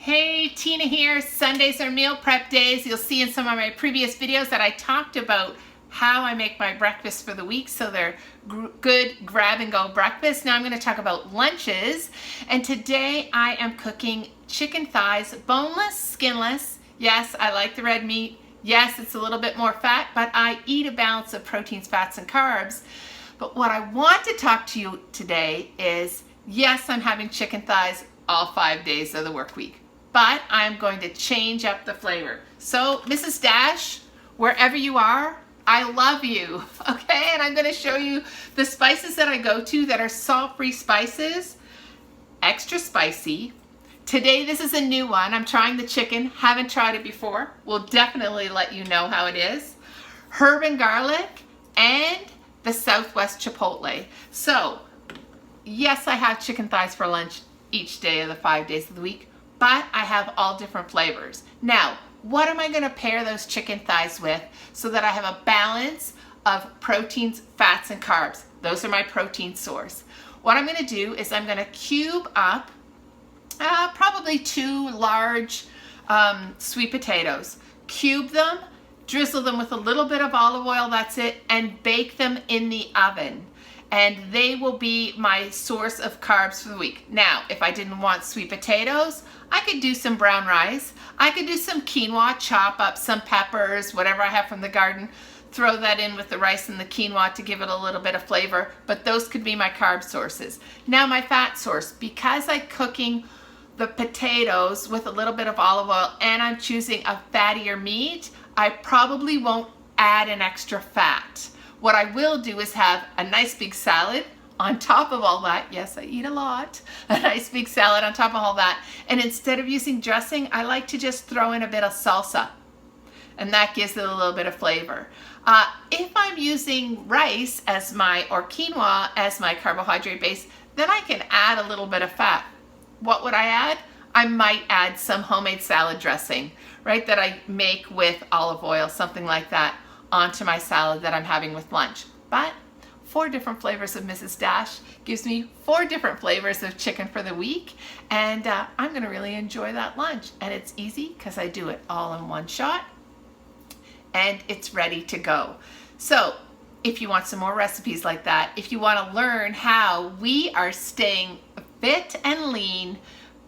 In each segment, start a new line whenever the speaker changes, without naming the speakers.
Hey, Tina here. Sundays are meal prep days. You'll see in some of my previous videos that I talked about how I make my breakfast for the week so they're good grab and go breakfast. Now I'm going to talk about lunches, and today I am cooking chicken thighs, boneless, skinless. Yes, I like the red meat. Yes, it's a little bit more fat, but I eat a balance of proteins, fats, and carbs. But what I want to talk to you today is, yes, I'm having chicken thighs all 5 days of the work week, but I'm going to change up the flavor. So Mrs. Dash, wherever you are, I love you, okay? And I'm going to show you the spices that I go to that are salt-free spices, extra spicy. Today this is a new one. I'm trying the chicken, haven't tried it before. We'll definitely let you know how it is. Herb and garlic and the Southwest Chipotle. So yes, I have chicken thighs for lunch each day of the 5 days of the week, but I have all different flavors. Now, what am I going to pair those chicken thighs with so that I have a balance of proteins, fats, and carbs? Those are my protein source. What I'm going to do is I'm going to cube up probably 2 large sweet potatoes. Cube them, drizzle them with a little bit of olive oil, that's it, and bake them in the oven. And they will be my source of carbs for the week. Now, if I didn't want sweet potatoes, I could do some brown rice. I could do some quinoa, chop up some peppers, whatever I have from the garden, throw that in with the rice and the quinoa to give it a little bit of flavor, but those could be my carb sources. Now my fat source, because I'm cooking the potatoes with a little bit of olive oil and I'm choosing a fattier meat, I probably won't add an extra fat. What I will do is have a nice big salad on top of all that. Yes, I eat a lot. A nice big salad on top of all that. And instead of using dressing, I like to just throw in a bit of salsa. And that gives it a little bit of flavor. If I'm using rice as or quinoa as my carbohydrate base, then I can add a little bit of fat. What would I add? I might add some homemade salad dressing, right, that I make with olive oil, something like that, onto my salad that I'm having with lunch. But 4 different flavors of Mrs. Dash gives me 4 different flavors of chicken for the week, and I'm going to really enjoy that lunch. And it's easy because I do it all in one shot and it's ready to go. So if you want some more recipes like that, if you want to learn how we are staying fit and lean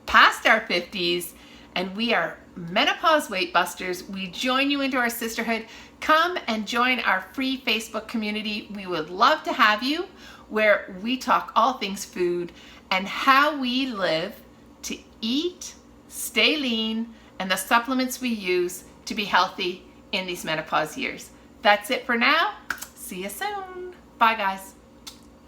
past our 50s, and we are Menopause Weight Busters, we join you into our sisterhood. Come and join our free Facebook community. We would love to have you, where we talk all things food and how we live to eat, stay lean, and the supplements we use to be healthy in these menopause years. That's it for now. See you soon. Bye, guys.